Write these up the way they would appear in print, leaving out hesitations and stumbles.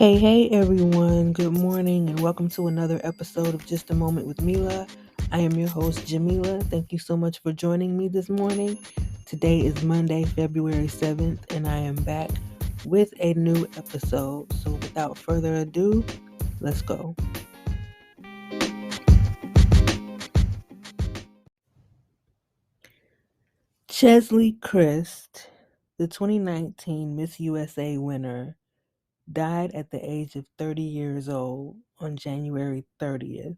Hey, everyone. Good morning, and welcome to another episode of Just a Moment with Mila. I am your host, Jamila. Thank you so much for joining me this morning. Today is Monday, February 7th, and I am back with a new episode. So, without further ado, let's go. Chesley Christ, the 2019 Miss USA winner, died at the age of 30 years old on January 30th.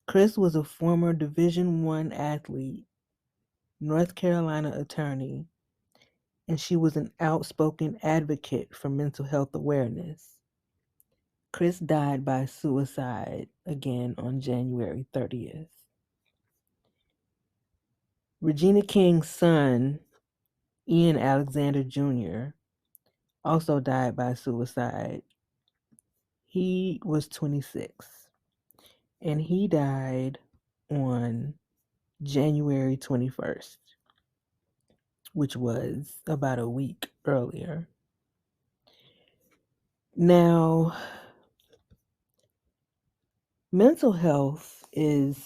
Chris was a former Division I athlete, North Carolina attorney, and she was an outspoken advocate for mental health awareness. Chris died by suicide again on January 30th. Regina King's son, Ian Alexander Jr., also died by suicide. He was 26, and he died on January 21st, which was about a week earlier. Now, mental health is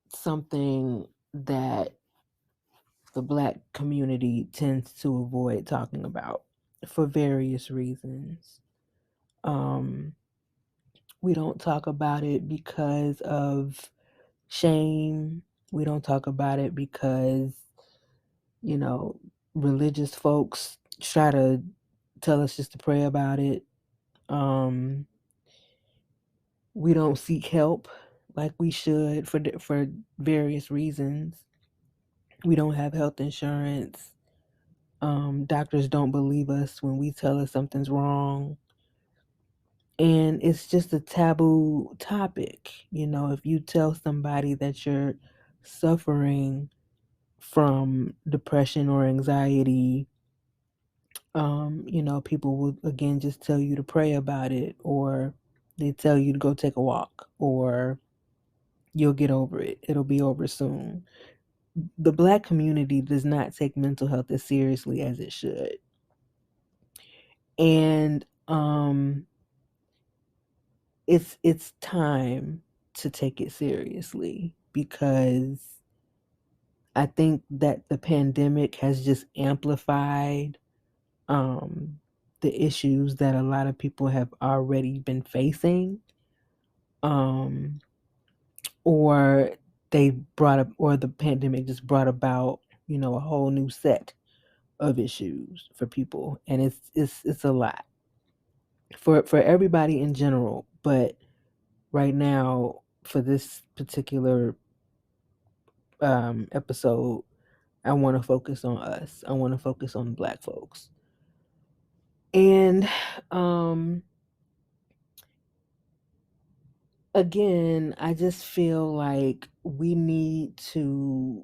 something that the Black community tends to avoid talking about for various reasons. Um, we don't talk about it because of shame. We don't talk about it because, you know, religious folks try to tell us just to pray about it. Um, we don't seek help like we should for various reasons. We don't have health insurance. Doctors don't believe us when we tell us something's wrong. And it's just a taboo topic. You know, if you tell somebody that you're suffering from depression or anxiety, people will again just tell you to pray about it, or they tell you to go take a walk, or you'll get over it. It'll be over soon. The Black community does not take mental health as seriously as it should. And it's time to take it seriously, because I think that the pandemic has just amplified um the issues that a lot of people have already been facing, um or they brought up or the pandemic just brought about, a whole new set of issues for people, and it's a lot for everybody in general, but right now, for this particular episode, I want to focus on us. I want to focus on Black folks. And again, I just feel like we need to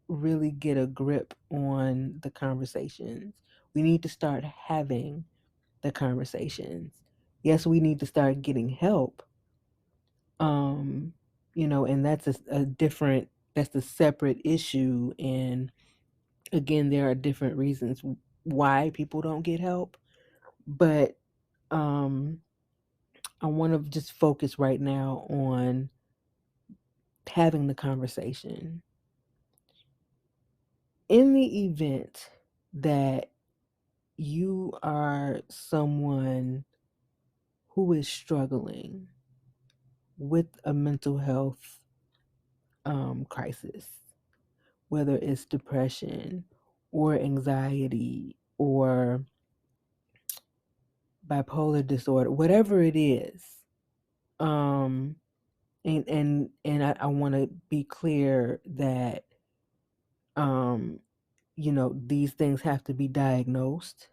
really get a grip on the conversations. We need to start having the conversations. Yes, we need to start getting help. Um, and that's that's a separate issue. And again, there are different reasons why people don't get help. But um, I want to just focus right now on having the conversation. In the event that you are someone who is struggling with a mental health crisis, whether it's depression or anxiety or bipolar disorder, whatever it is, um, and I want to be clear that um, these things have to be diagnosed.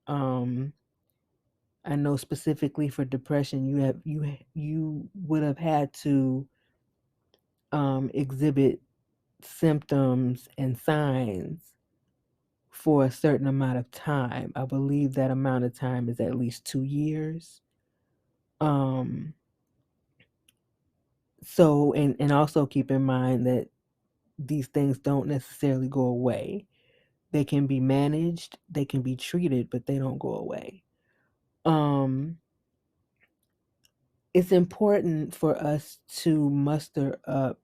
Um, I know specifically for depression, you would have had to exhibit symptoms and signs for a certain amount of time. I believe that amount of time is at least 2 years. Um, so and also keep in mind that these things don't necessarily go away. They can be managed, they can be treated, but they don't go away. Um, it's important for us to muster up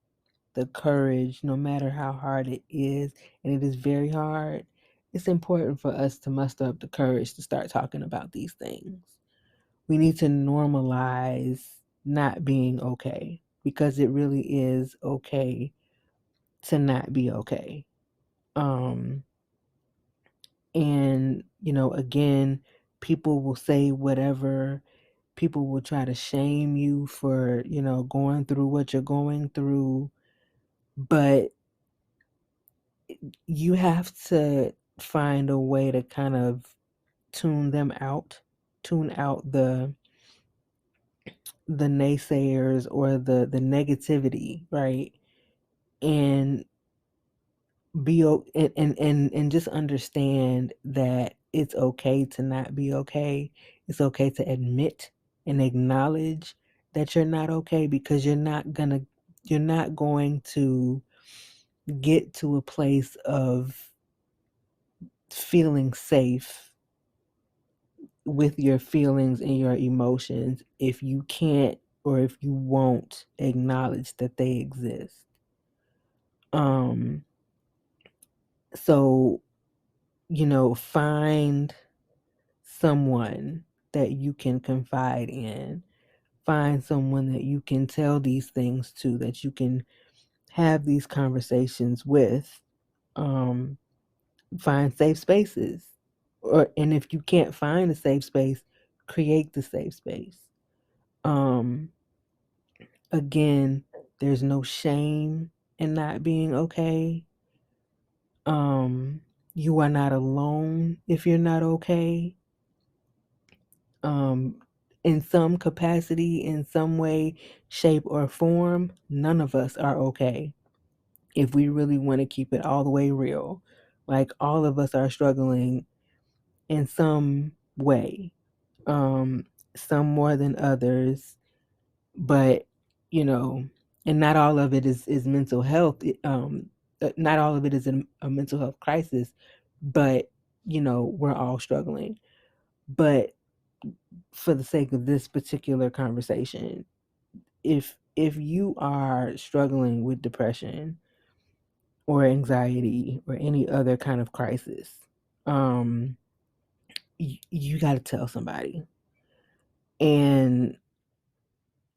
the courage, no matter how hard it is, and it is very hard. It's important for us to muster up the courage to start talking about these things. We need to normalize not being okay, because it really is okay to not be okay. Um, and, again, people will say whatever. People will try to shame you for, going through what you're going through. But you have to find a way to kind of tune them out, tune out the naysayers or the negativity, right? And and just understand that it's okay to not be okay. It's okay to admit and acknowledge that you're not okay, because you're not going to get to a place of feeling safe with your feelings and your emotions if you can't, or if you won't acknowledge that they exist. Um so, find someone that you can confide in. Find someone that you can tell these things to, that you can have these conversations with. Um, find safe spaces. And if you can't find a safe space, create the safe space. Um, Again, there's no shame in not being okay. You are not alone if you're not okay. um, in some capacity, in some way, shape, or form, none of us are okay. If we really want to keep it all the way real, like, all of us are struggling in some way, some more than others, but you know, and not all of it is mental health. Not all of it is a mental health crisis, but we're all struggling. But for the sake of this particular conversation, if you are struggling with depression or anxiety or any other kind of crisis, um you got to tell somebody. And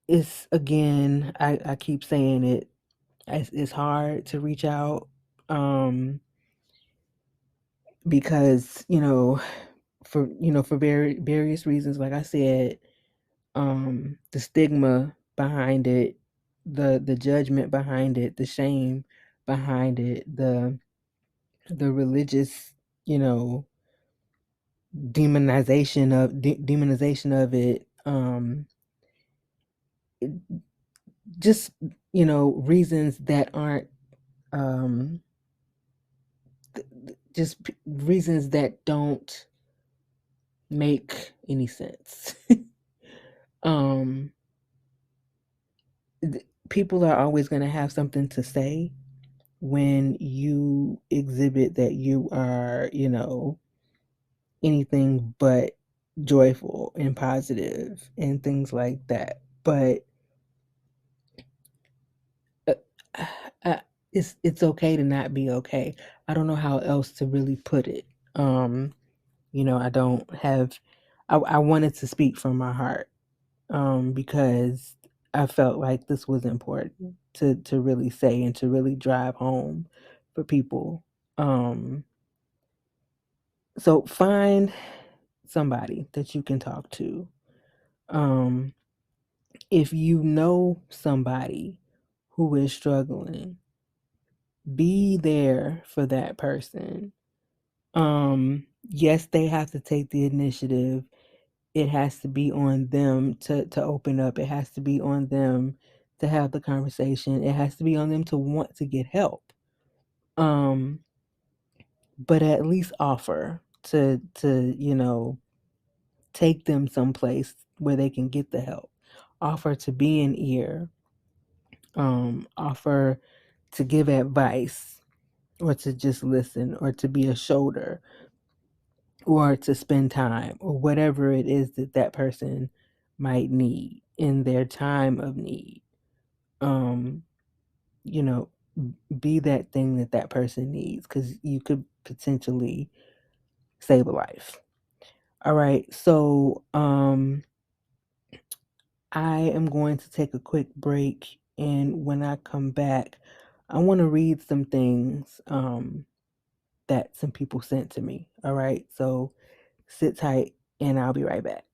it's, again, I keep saying it, it's hard to reach out, um because for various reasons, like I said, the stigma behind it, the judgment behind it, the shame behind it, the religious, you know, demonization of it, just reasons that aren't, um just reasons that don't make any sense. um People are always going to have something to say when you exhibit that you are, anything but joyful and positive and things like that. But uh, uh, it's okay to not be okay. I don't know how else to really put it. I don't have. I wanted to speak from my heart, because I felt like this was important to really say and to really drive home for people. So find somebody that you can talk to. Um, if you know somebody who is struggling, be there for that person. Yes, they have to take the initiative. It has to be on them to open up. It has to be on them to have the conversation. It has to be on them to want to get help. Um, but at least offer to take them someplace where they can get the help. Offer to be an ear. Offer to give advice, or to just listen, or to be a shoulder, or to spend time or whatever it is that that person might need in their time of need. Um, you know, be that thing that that person needs because you could potentially save a life. All right, so I am going to take a quick break, and when I come back, I want to read some things that some people sent to me. All right, so sit tight, and I'll be right back.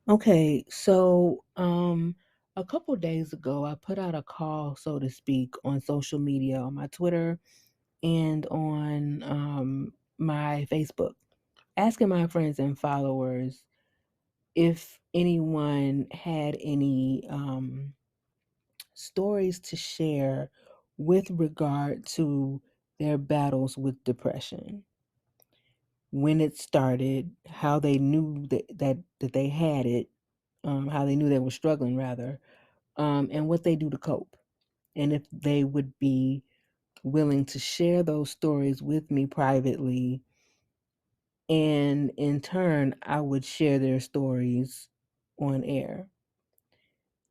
Okay, so a couple days ago, I put out a call, so to speak, on social media, on my Twitter and on my Facebook, asking my friends and followers if anyone had any stories to share with regard to their battles with depression, when it started, how they knew that they had it, how they knew they were struggling rather, and what they do to cope, and if they would be willing to share those stories with me privately, and in turn, I would share their stories on air.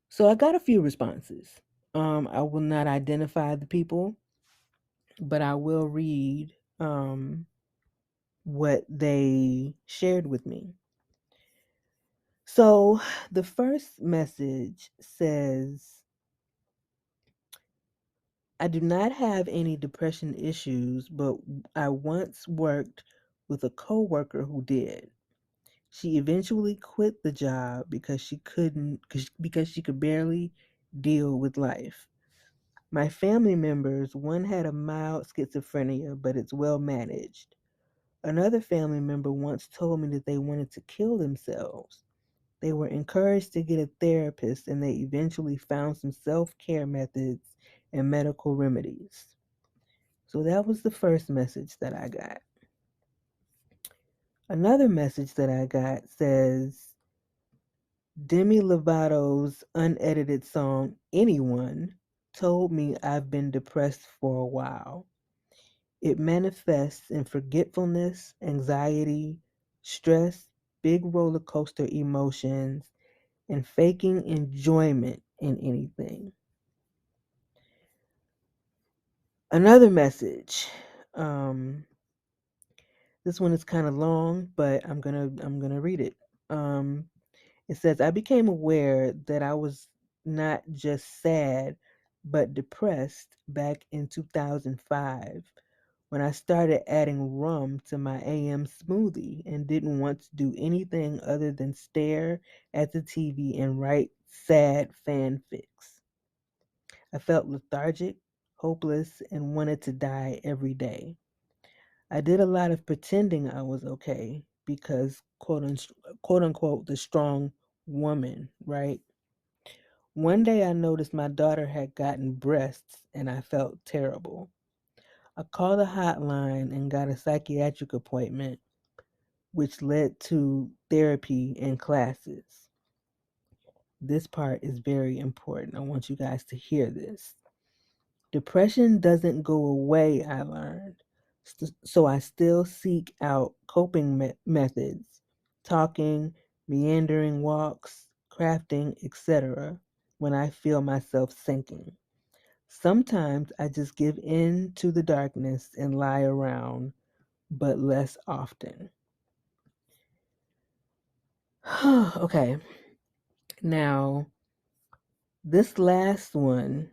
So I got a few responses. I will not identify the people, but I will read what they shared with me. So the first message says, I do not have any depression issues, but I once worked with a coworker who did. She eventually quit the job because she couldn't because she could barely deal with life. My family members, one had a mild schizophrenia, but it's well managed. Another family member once told me that they wanted to kill themselves. They were encouraged to get a therapist and they eventually found some self care methods and medical remedies. So that was the first message that I got. Another message that I got says Demi Lovato's unedited song Anyone told me I've been depressed for a while. It manifests in forgetfulness, anxiety, stress, big roller coaster emotions, and faking enjoyment in anything. Another message. Um, this one is kind of long, but I'm gonna read it. Um, it says I became aware that I was not just sad, but depressed back in 2005 when I started adding rum to my AM smoothie and didn't want to do anything other than stare at the TV and write sad fanfics. I felt lethargic, hopeless, and wanted to die every day. I did a lot of pretending I was okay because, quote unquote, the strong woman, right? One day I noticed my daughter had gotten breasts and I felt terrible. I called a hotline and got a psychiatric appointment, which led to therapy and classes. This part is very important. I want you guys to hear this. Depression doesn't go away, I learned. So I still seek out coping methods, talking, meandering walks, crafting, etc., when I feel myself sinking. Sometimes I just give in to the darkness and lie around, but less often. Okay, now this last one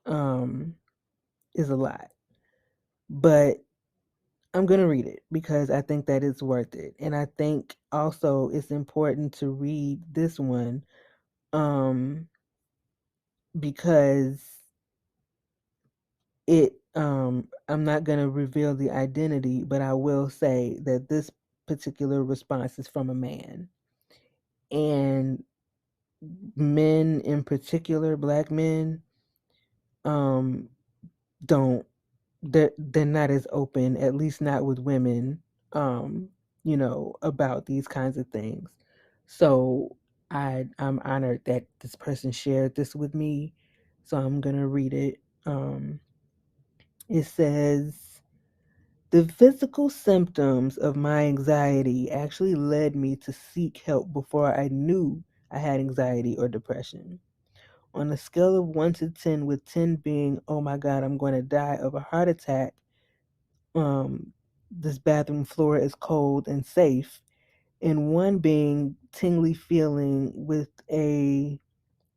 um, is a lot, but I'm going to read it because I think that it's worth it. And I think also it's important to read this one um, because I'm not going to reveal the identity, but I will say that this particular response is from a man. And men in particular, black men, um, don't they're not as open, at least not with women, um, about these kinds of things. So I'm honored that this person shared this with me, so I'm gonna read it. It says, the physical symptoms of my anxiety actually led me to seek help before I knew I had anxiety or depression. On a scale of 1 to 10, with 10 being, oh my God, I'm going to die of a heart attack, this bathroom floor is cold and safe, and 1 being tingly feeling with a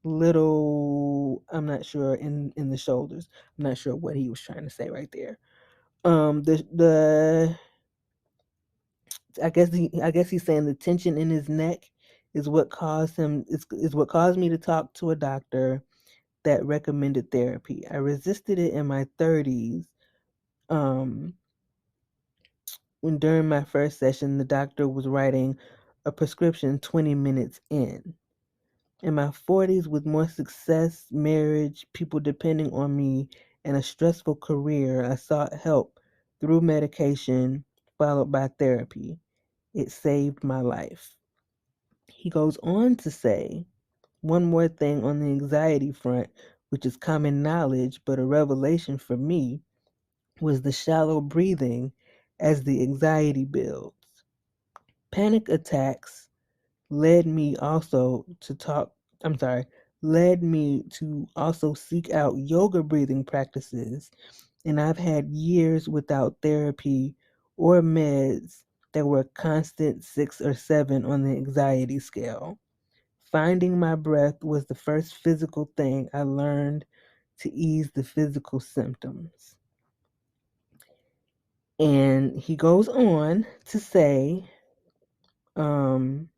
little, I'm not sure, in the shoulders. I'm not sure what he was trying to say right there. The I guess he's saying the tension in his neck is what caused him is what caused me to talk to a doctor that recommended therapy. I resisted it in my 30s. Um, when during my first session, the doctor was writing a prescription 20 minutes in. In my 40s, with more success, marriage, people depending on me, and a stressful career, I sought help through medication followed by therapy. It saved my life. He goes on to say, one more thing on the anxiety front, which is common knowledge but a revelation for me, was the shallow breathing as the anxiety builds. Panic attacks led me also to talk, I'm sorry, led me to also seek out yoga breathing practices. And I've had years without therapy or meds that were a constant 6 or 7 on the anxiety scale. Finding my breath was the first physical thing I learned to ease the physical symptoms. And he goes on to say, um,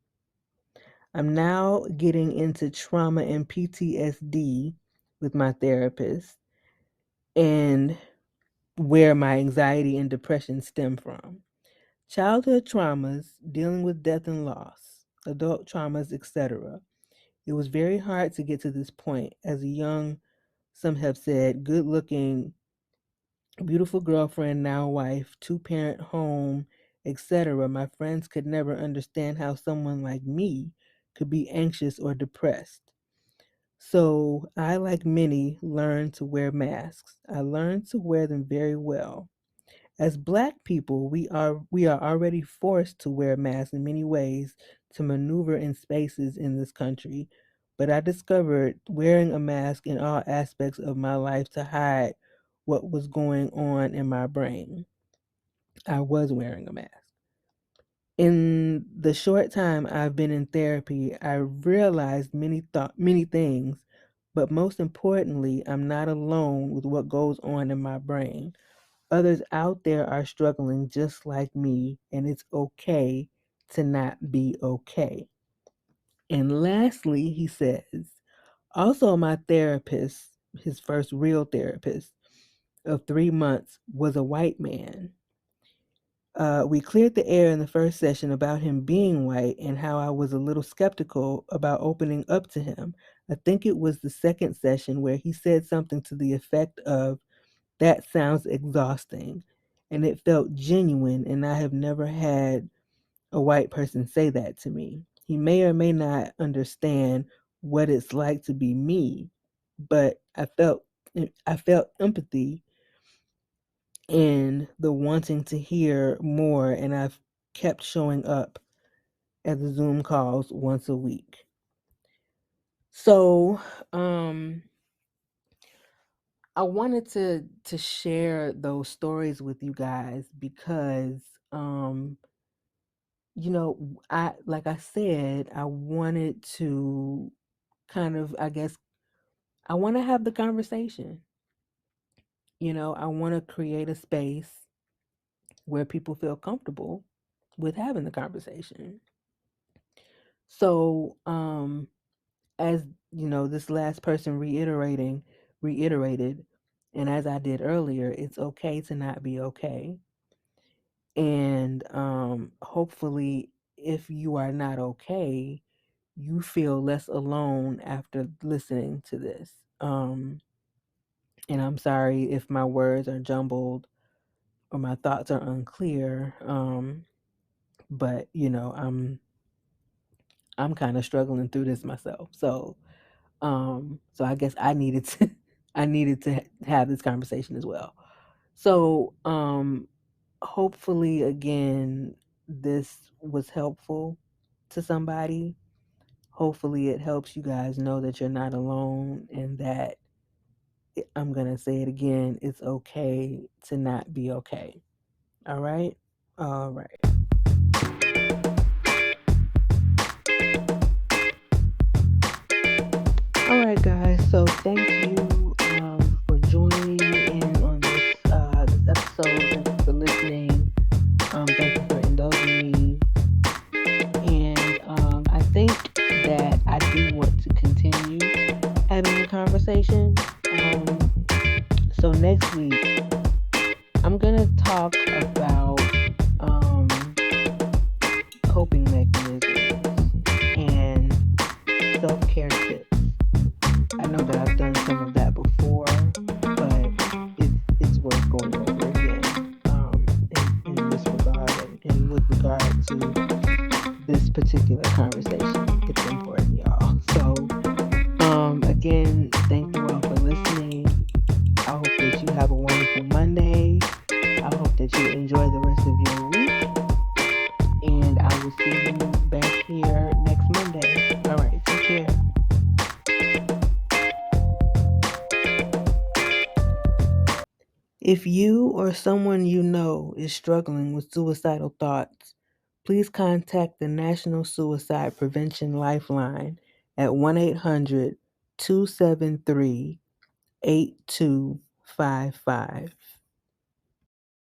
I'm now getting into trauma and PTSD with my therapist and where my anxiety and depression stem from. Childhood traumas, dealing with death and loss, adult traumas, etc. It was very hard to get to this point. As a young, some have said, good looking, beautiful girlfriend, now wife, 2-parent home, etc., my friends could never understand how someone like me could be anxious or depressed. So I, like many, learned to wear masks. I learned to wear them very well. As Black people, we are already forced to wear masks in many ways to maneuver in spaces in this country. But I discovered wearing a mask in all aspects of my life to hide what was going on in my brain. I was wearing a mask. In the short time I've been in therapy, I realized many things, but most importantly, I'm not alone with what goes on in my brain. Others out there are struggling just like me, and it's okay to not be okay. And lastly, he says, also my therapist, his first real therapist of 3 months, was a white man. We cleared the air in the first session about him being white and how I was a little skeptical about opening up to him. I think it was the second session where he said something to the effect of, that sounds exhausting. And it felt genuine, and I have never had a white person say that to me. He may or may not understand what it's like to be me, but I felt empathy and the wanting to hear more, and I've kept showing up at the Zoom calls once a week. So, I wanted to share those stories with you guys because um I, like I said, I wanted to kind of, I guess, I want to have the conversation. I want to create a space where people feel comfortable with having the conversation. So, as this last person reiterated, and as I did earlier, it's okay to not be okay. And hopefully, if you are not okay, you feel less alone after listening to this. And I'm sorry if my words are jumbled or my thoughts are unclear. But I'm kind of struggling through this myself. So I guess I needed to I needed to have this conversation as well. So hopefully again this was helpful to somebody. Hopefully it helps you guys know that you're not alone and that I'm going to say it again, it's okay to not be okay. All right? All right. All right, guys. So thank you for joining in on this episode. Thank you for listening. Thank you for indulging me. And I think that I do want to continue having the conversation. So next week, I'm gonna talk about um, coping mechanisms and self-care tips. I know that I've done some of that before, but it's worth going over again in this regard and with regard to this particular conversation. It's important, y'all. So, again, thank you all for listening. I hope that you have a wonderful Monday. I hope that you enjoy the rest of your week. And I will see you back here next Monday. All right, take care. If you or someone you know is struggling with suicidal thoughts, please contact the National Suicide Prevention Lifeline at 1-800-273-8255.